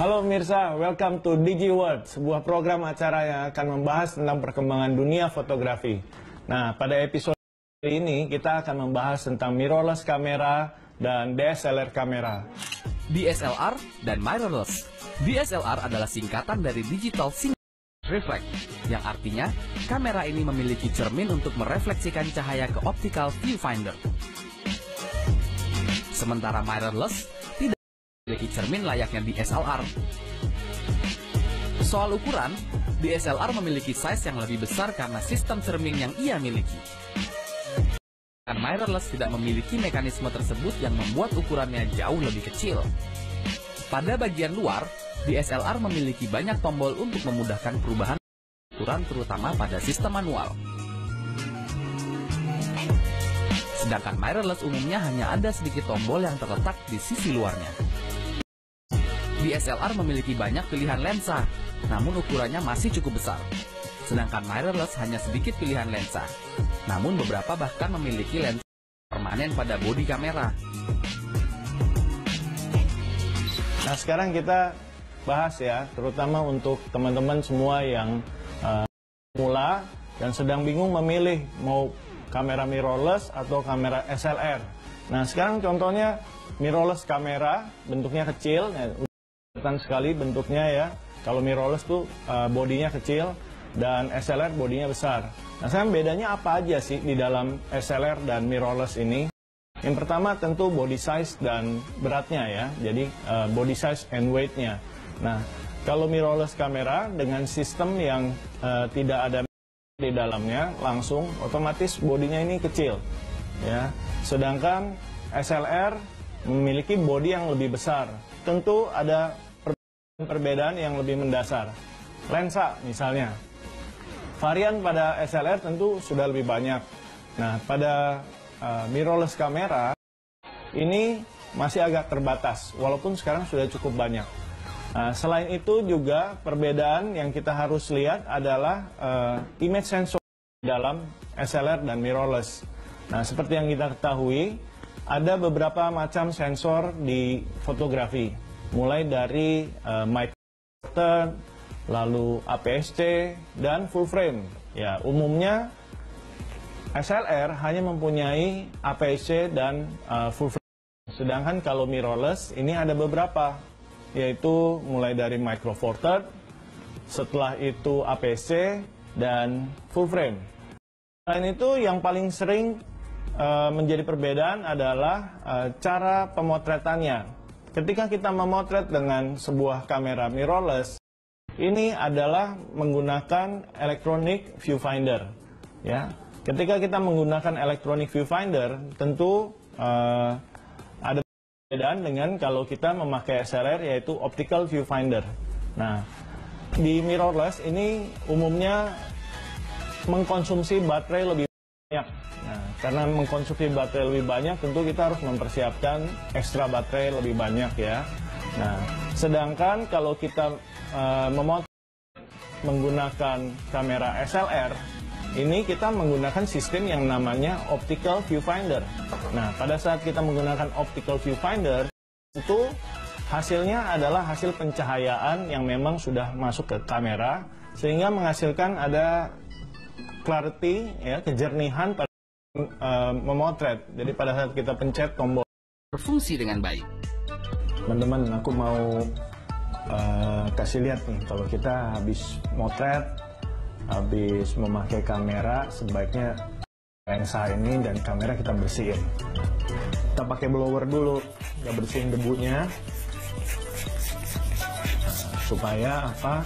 Halo pemirsa, welcome to DigiWorld, sebuah program acara yang akan membahas tentang perkembangan dunia fotografi. Nah, pada episode ini kita akan membahas tentang mirrorless kamera dan DSLR kamera. DSLR dan mirrorless. DSLR adalah singkatan dari Digital Single Reflect, yang artinya kamera ini memiliki cermin untuk merefleksikan cahaya ke optical viewfinder. Sementara mirrorless tidak memiliki cermin layaknya DSLR. Soal ukuran, DSLR memiliki size yang lebih besar karena sistem cermin yang ia miliki. Dan mirrorless tidak memiliki mekanisme tersebut yang membuat ukurannya jauh lebih kecil. Pada bagian luar, DSLR memiliki banyak tombol untuk memudahkan perubahan ukuran terutama pada sistem manual. Sedangkan mirrorless umumnya hanya ada sedikit tombol yang terletak di sisi luarnya. DSLR memiliki banyak pilihan lensa, namun ukurannya masih cukup besar. Sedangkan mirrorless hanya sedikit pilihan lensa, namun beberapa bahkan memiliki lensa permanen pada bodi kamera. Nah, sekarang kita bahas ya, terutama untuk teman-teman semua yang mula dan sedang bingung memilih mau kamera mirrorless atau kamera SLR. Nah, sekarang contohnya mirrorless kamera, bentuknya kecil, kelihatan sekali bentuknya ya. Kalau mirrorless tuh bodinya kecil dan SLR bodinya besar. Nah, sekarang bedanya apa aja sih di dalam SLR dan mirrorless ini? Yang pertama tentu body size dan beratnya ya, jadi body size and weight-nya. Nah, kalau mirrorless kamera dengan sistem yang tidak ada di dalamnya, langsung otomatis bodinya ini kecil ya. Sedangkan SLR memiliki bodi yang lebih besar. Tentu ada perbedaan yang lebih mendasar. Lensa misalnya, varian pada SLR tentu sudah lebih banyak. Nah, pada mirrorless kamera ini masih agak terbatas, walaupun sekarang sudah cukup banyak. Selain itu juga perbedaan yang kita harus lihat adalah image sensor dalam SLR dan mirrorless. Nah, seperti yang kita ketahui, ada beberapa macam sensor di fotografi, mulai dari micro four third, lalu APS-C dan full frame. Ya, umumnya SLR hanya mempunyai APS-C dan full frame. Sedangkan kalau mirrorless ini ada beberapa, yaitu mulai dari micro four third, setelah itu APS-C dan full frame. Selain itu yang paling sering menjadi perbedaan adalah cara pemotretannya. Ketika kita memotret dengan sebuah kamera mirrorless, ini adalah menggunakan electronic viewfinder ya. Ketika kita menggunakan electronic viewfinder, tentu ada perbedaan dengan kalau kita memakai SLR, yaitu optical viewfinder. Nah, di mirrorless ini umumnya mengkonsumsi baterai lebih banyak. Nah, karena mengkonsumsi baterai lebih banyak, tentu kita harus mempersiapkan ekstra baterai lebih banyak ya. Nah, sedangkan kalau kita memotret menggunakan kamera SLR, ini kita menggunakan sistem yang namanya optical viewfinder. Nah, pada saat kita menggunakan optical viewfinder, itu hasilnya adalah hasil pencahayaan yang memang sudah masuk ke kamera, sehingga menghasilkan ada clarity, ya, kejernihan pada memotret. Jadi pada saat kita pencet tombol Berfungsi dengan baik. teman-teman, aku mau kasih lihat nih, kalau kita habis motret, habis memakai kamera, sebaiknya lensa ini dan kamera kita bersihin. Kita pakai blower dulu, kita bersihin debunya, supaya apa,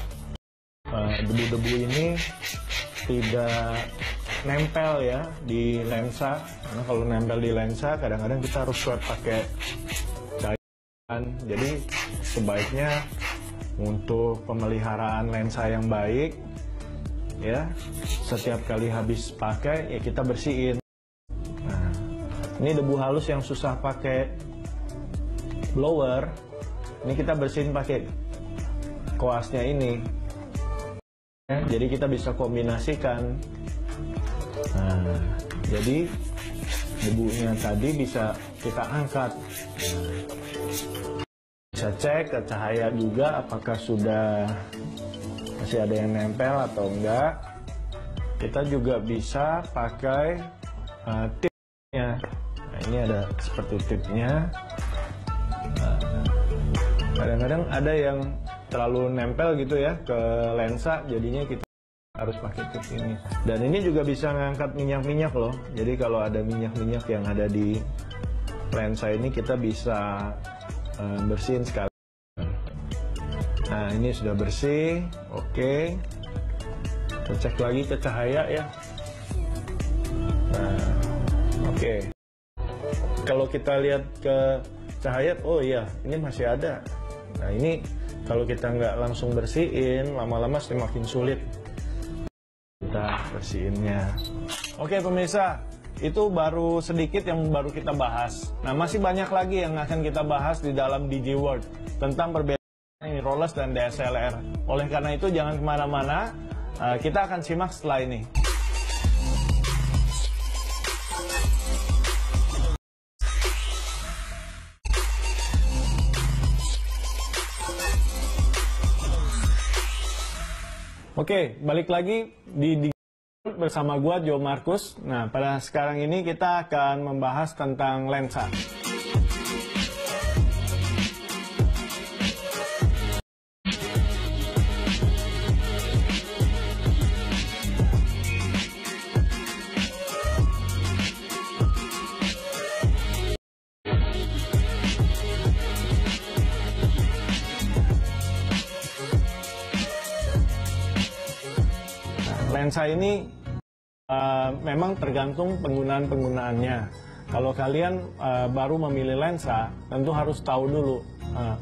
debu-debu ini tidak nempel ya di lensa. Karena kalau nempel di lensa, kadang-kadang kita harus swab pakai cairan. Jadi sebaiknya untuk pemeliharaan lensa yang baik, ya, setiap kali habis pakai ya kita bersihin. Nah, ini debu halus yang susah pakai blower, ini kita bersihin pakai koasnya ini ya, jadi kita bisa kombinasikan. Nah, jadi debunya tadi bisa kita angkat. Bisa cek ke cahaya juga apakah sudah masih ada yang nempel atau enggak. Kita juga bisa pakai tipnya. Nah, ini ada seperti tipnya. Kadang-kadang ada yang terlalu nempel gitu ya ke lensa, jadinya kita harus pakai tip ini. Dan ini juga bisa mengangkat minyak-minyak loh. Jadi kalau ada minyak-minyak yang ada di lensa ini, kita bisa bersihin sekali. Nah, ini sudah bersih. Oke. Kita cek lagi ke cahaya ya. Nah, oke. Kalau kita lihat ke cahaya, oh iya, ini masih ada. Nah, ini kalau kita nggak langsung bersihin, lama-lama semakin sulit kita bersihinnya. Oke pemirsa, itu baru sedikit yang baru kita bahas. Nah, masih banyak lagi yang akan kita bahas di dalam DigiWorld tentang perbedaan mirrorless dan DSLR. Oleh karena itu jangan kemana-mana, kita akan simak setelah ini. Oke, balik lagi di bersama gua Joe Markus. Nah, pada sekarang ini kita akan membahas tentang lensa. Lensa ini memang tergantung penggunaannya. Kalau kalian baru memilih lensa, tentu harus tahu dulu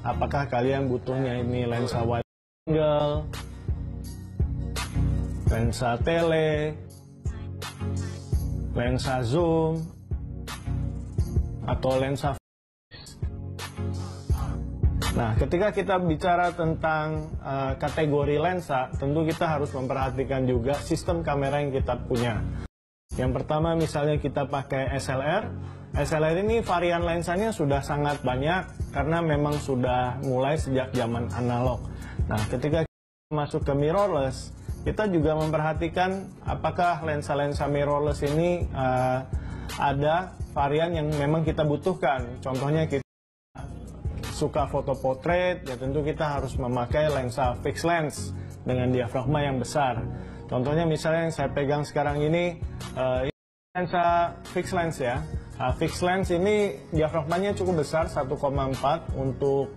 apakah kalian butuhnya ini lensa wide angle, lensa tele, lensa zoom, atau lensa. Nah, ketika kita bicara tentang kategori lensa, tentu kita harus memperhatikan juga sistem kamera yang kita punya. Yang pertama, misalnya kita pakai SLR. SLR ini varian lensanya sudah sangat banyak karena memang sudah mulai sejak zaman analog. Nah, ketika kita masuk ke mirrorless, kita juga memperhatikan apakah lensa-lensa mirrorless ini ada varian yang memang kita butuhkan. Contohnya kita suka foto portrait, ya tentu kita harus memakai lensa fixed lens dengan diafragma yang besar. Contohnya misalnya yang saya pegang sekarang ini lensa fixed lens ya. Fixed lens ini diafragmanya cukup besar, 1,4 untuk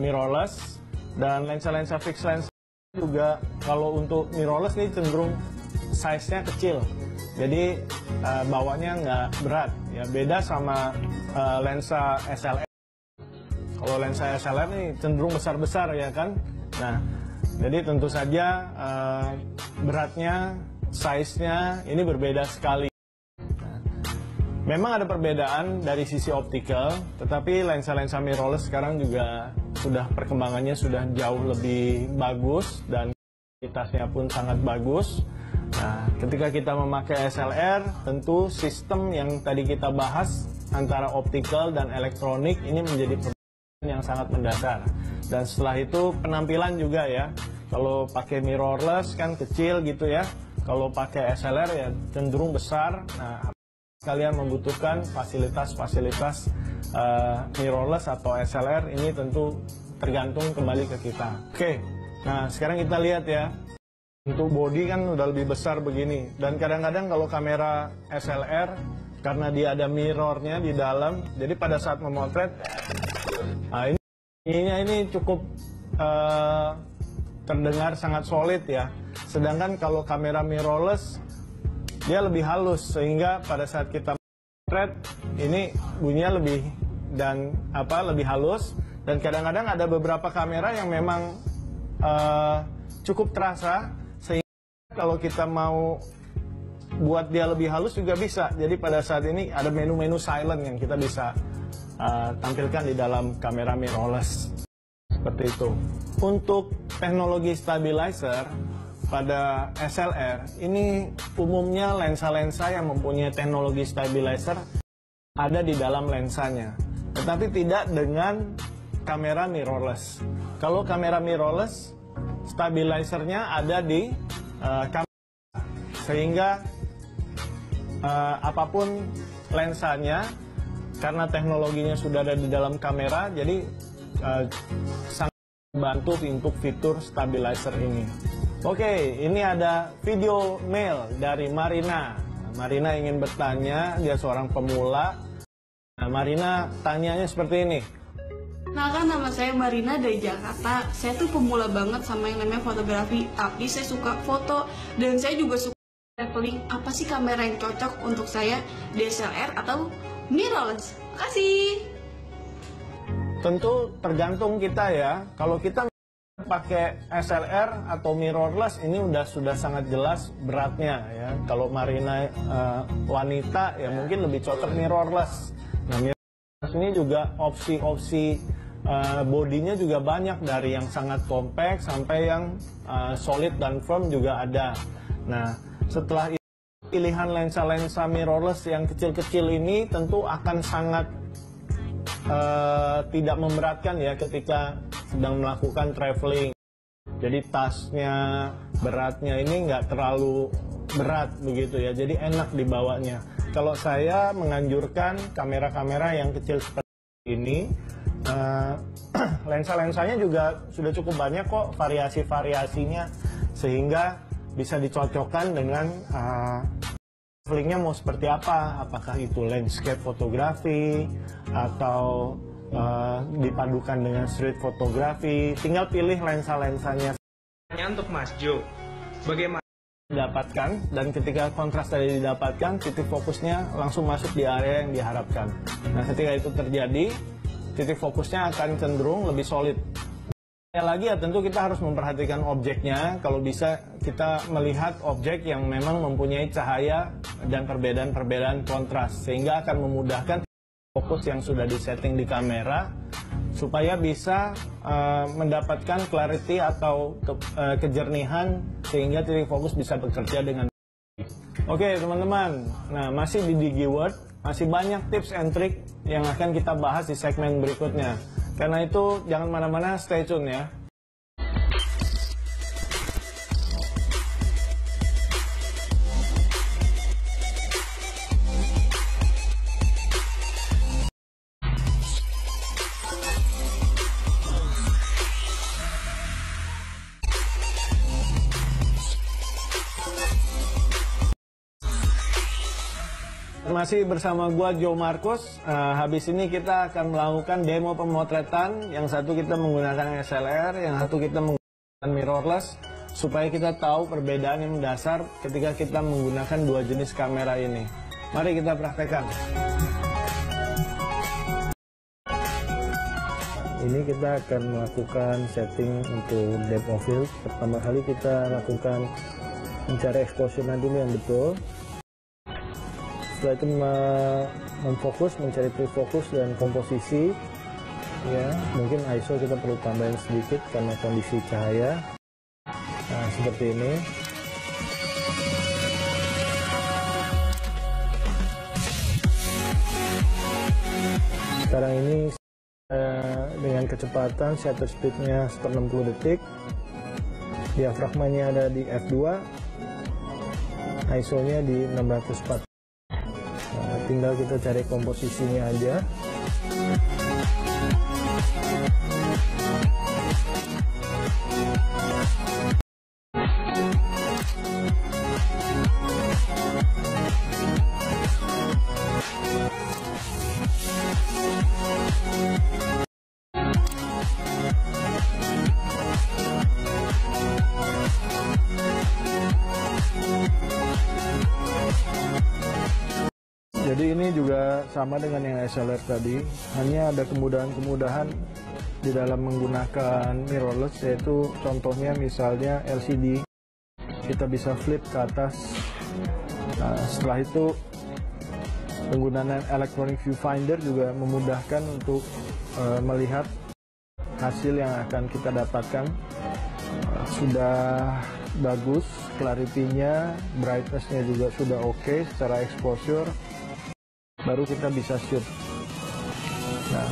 mirrorless, dan lensa-lensa fixed lens juga kalau untuk mirrorless ini cenderung size-nya kecil. Jadi bawanya nggak berat, ya beda sama lensa SLR. Kalau lensa SLR ini cenderung besar-besar ya kan. Nah, jadi tentu saja beratnya, size-nya ini berbeda sekali. Nah, memang ada perbedaan dari sisi optical, tetapi lensa-lensa mirrorless sekarang juga sudah perkembangannya sudah jauh lebih bagus dan kualitasnya pun sangat bagus. Nah, ketika kita memakai SLR, tentu sistem yang tadi kita bahas antara optical dan elektronik ini menjadi yang sangat mendasar. Dan setelah itu penampilan juga ya. Kalau pakai mirrorless kan kecil gitu ya. Kalau pakai SLR ya cenderung besar. Nah, kalian membutuhkan fasilitas-fasilitas mirrorless atau SLR ini tentu tergantung kembali ke kita. Oke. Nah, sekarang kita lihat ya. Untuk body kan udah lebih besar begini. Dan kadang-kadang kalau kamera SLR karena dia ada mirrornya di dalam, jadi pada saat memotret, nah ini cukup terdengar sangat solid ya. Sedangkan kalau kamera mirrorless dia lebih halus, sehingga pada saat kita memotret ini bunyinya lebih halus. Dan kadang-kadang ada beberapa kamera yang memang cukup terasa, sehingga kalau kita mau buat dia lebih halus juga bisa. Jadi pada saat ini ada menu-menu silent yang kita bisa tampilkan di dalam kamera mirrorless. Seperti itu. Untuk teknologi stabilizer pada SLR, ini umumnya lensa-lensa yang mempunyai teknologi stabilizer ada di dalam lensanya. Tetapi tidak dengan kamera mirrorless. Kalau kamera mirrorless, stabilizernya ada di kamera, sehingga apapun lensanya, karena teknologinya sudah ada di dalam kamera, jadi sangat membantu untuk fitur stabilizer ini. Oke, ini ada video mail dari Marina. Marina ingin bertanya, dia seorang pemula. Nah, Marina tanyanya seperti ini. Nah, kan nama saya Marina dari Jakarta. Saya tuh pemula banget sama yang namanya fotografi, tapi saya suka foto dan saya juga suka traveling. Apa sih kamera yang cocok untuk saya, DSLR atau mirrorless? Makasih. Tentu tergantung kita ya. Kalau kita pakai SLR atau mirrorless, ini sudah sangat jelas beratnya ya. Kalau Marina wanita ya mungkin lebih cocok mirrorless. Nah, mirrorless ini juga opsi-opsi bodinya juga banyak, dari yang sangat compact sampai yang solid dan firm juga ada. Nah, setelah itu pilihan lensa-lensa mirrorless yang kecil-kecil ini tentu akan sangat tidak memberatkan ya ketika sedang melakukan traveling. Jadi tasnya, beratnya ini nggak terlalu berat begitu ya, jadi enak dibawanya. Kalau saya menganjurkan kamera-kamera yang kecil seperti ini, lensa-lensanya juga sudah cukup banyak kok variasi-variasinya, sehingga bisa dicocokkan dengan travelingnya mau seperti apa, apakah itu landscape fotografi atau dipadukan dengan street fotografi. Tinggal pilih lensa-lensanya. Untuk Mas Jo, bagaimana didapatkan, dan ketika kontras tadi didapatkan, titik fokusnya langsung masuk di area yang diharapkan. Nah, ketika itu terjadi, titik fokusnya akan cenderung lebih solid. Lagi ya, tentu kita harus memperhatikan objeknya. Kalau bisa kita melihat objek yang memang mempunyai cahaya dan perbedaan-perbedaan kontras, sehingga akan memudahkan fokus yang sudah disetting di kamera supaya bisa mendapatkan clarity atau kejernihan, sehingga titik fokus bisa bekerja dengan baik. Oke teman-teman, nah masih di DigiWord, masih banyak tips and trick yang akan kita bahas di segmen berikutnya. Karena itu jangan mana-mana, stay tune ya. Masih bersama gua Joe Marcus. Habis ini kita akan melakukan demo pemotretan. Yang satu kita menggunakan SLR, yang satu kita menggunakan mirrorless, supaya kita tahu perbedaan yang mendasar ketika kita menggunakan dua jenis kamera ini. Mari kita praktekkan. Ini kita akan melakukan setting untuk depth of field. Pertama kali kita lakukan mencari exposure-nya dulu yang betul. Setelah itu memfokus, mencari pre-fokus dan komposisi. Ya, mungkin ISO kita perlu tambahin sedikit karena kondisi cahaya. Nah, seperti ini. Sekarang ini dengan kecepatan shutter speed-nya 1/60 detik. Diafragmanya ada di f2. ISO-nya di 640. Tinggal kita cari komposisinya aja. Jadi ini juga sama dengan yang SLR tadi, hanya ada kemudahan-kemudahan di dalam menggunakan mirrorless, yaitu contohnya misalnya LCD, kita bisa flip ke atas. Nah, setelah itu penggunaan electronic viewfinder juga memudahkan untuk melihat hasil yang akan kita dapatkan. Sudah bagus, clarity-nya, brightness-nya juga sudah oke secara exposure. Baru kita bisa shoot. Nah,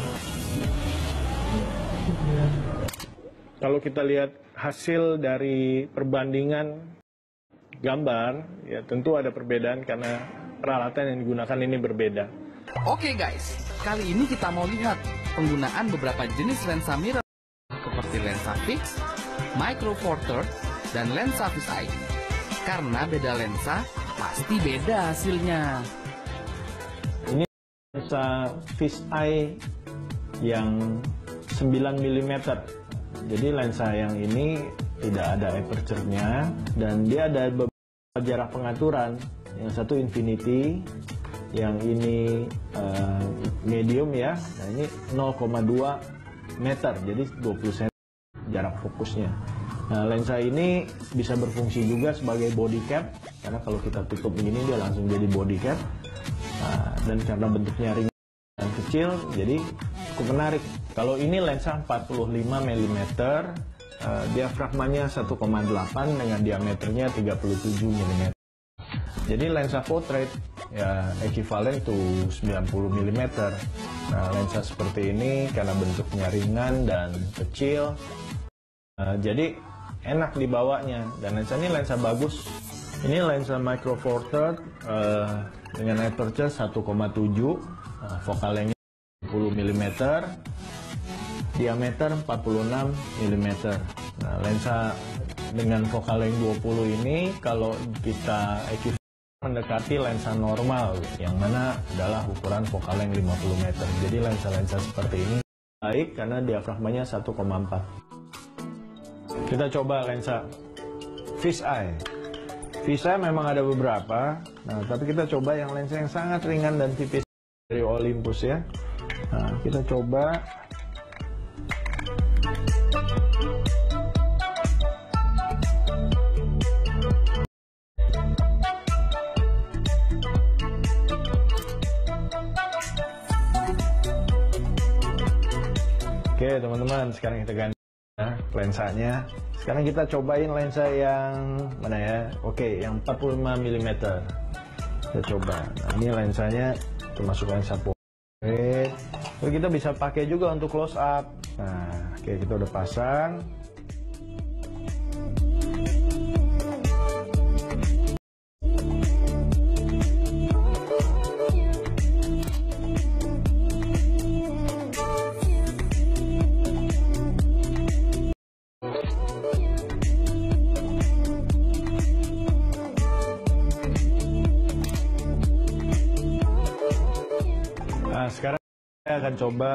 Kalau kita lihat hasil dari perbandingan gambar, ya tentu ada perbedaan karena peralatan yang digunakan ini berbeda. Oke guys, kali ini kita mau lihat penggunaan beberapa jenis lensa mirror seperti lensa fix, micro four third, dan lensa fisheye. Karena beda lensa, pasti beda hasilnya. Ini lensa fisheye yang 9 mm. Jadi lensa yang ini tidak ada aperture-nya dan dia ada beberapa jarak pengaturan. Yang satu infinity, yang ini medium ya. Nah ini 0,2 meter, jadi 20 cm jarak fokusnya. Nah lensa ini bisa berfungsi juga sebagai body cap, karena kalau kita tutup begini dia langsung jadi body cap. Nah, dan karena bentuknya ringan dan kecil, jadi cukup menarik. Kalau ini lensa 45 mm, diafragmanya 1,8 dengan diameternya 37 mm. Jadi lensa portrait ya ekivalen to 90 mm. Nah lensa seperti ini karena bentuknya ringan dan kecil, jadi enak dibawanya. Dan lensa ini lensa bagus. Ini lensa micro four third dengan aperture 1,7, focal length 10 mm, diameter 46 mm. Nah, lensa dengan focal length 20 ini kalau kita mendekati lensa normal yang mana adalah ukuran focal length 50 meter. Jadi lensa-lensa seperti ini baik karena diafragmanya 1,4. Kita coba lensa fisheye. Fisheye memang ada beberapa, nah tapi kita coba yang lensa yang sangat ringan dan tipis dari Olympus ya. Nah, kita coba. Oke teman-teman, sekarang kita ganti lensanya. Sekarang kita cobain lensa yang mana ya? Oke, yang 45 mm. Kita coba. Nah, ini lensanya termasuk lensa portrait. Lalu kita bisa pakai juga untuk close up. Nah, oke kita udah pasang. Nah, sekarang saya akan coba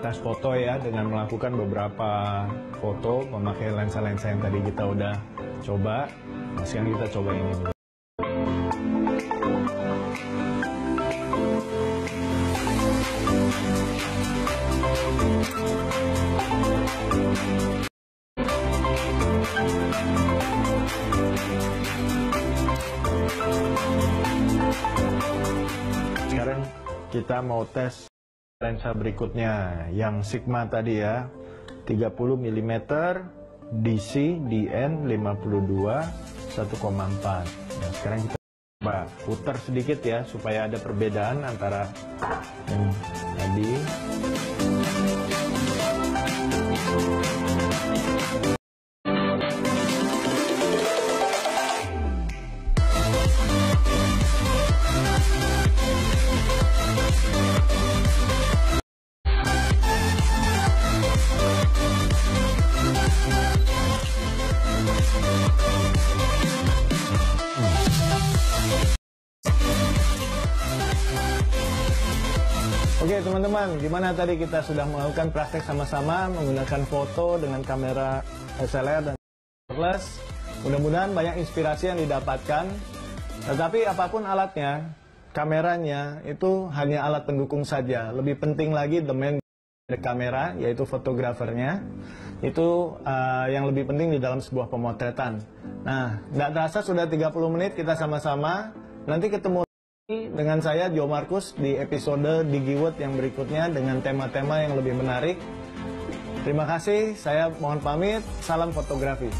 tes foto ya dengan melakukan beberapa foto memakai lensa-lensa yang tadi kita udah coba. Nah, sekarang kita coba ini dulu. Sekarang kita mau tes lensa berikutnya yang Sigma tadi ya, 30 mm DC DN 52 1,4. Nah, sekarang kita coba putar sedikit ya supaya ada perbedaan antara yang tadi. Oke teman-teman, gimana tadi kita sudah melakukan praktek sama-sama menggunakan foto dengan kamera SLR dan mirrorless. Mudah-mudahan banyak inspirasi yang didapatkan. Tetapi apapun alatnya, kameranya itu hanya alat pendukung saja. Lebih penting lagi the main kamera, yaitu fotografernya. Itu yang lebih penting di dalam sebuah pemotretan. Nah, nggak terasa sudah 30 menit kita sama-sama. Nanti ketemu dengan saya Joe Marcus di episode DigiWorld yang berikutnya dengan tema-tema yang lebih menarik. Terima kasih, saya mohon pamit. Salam fotografi.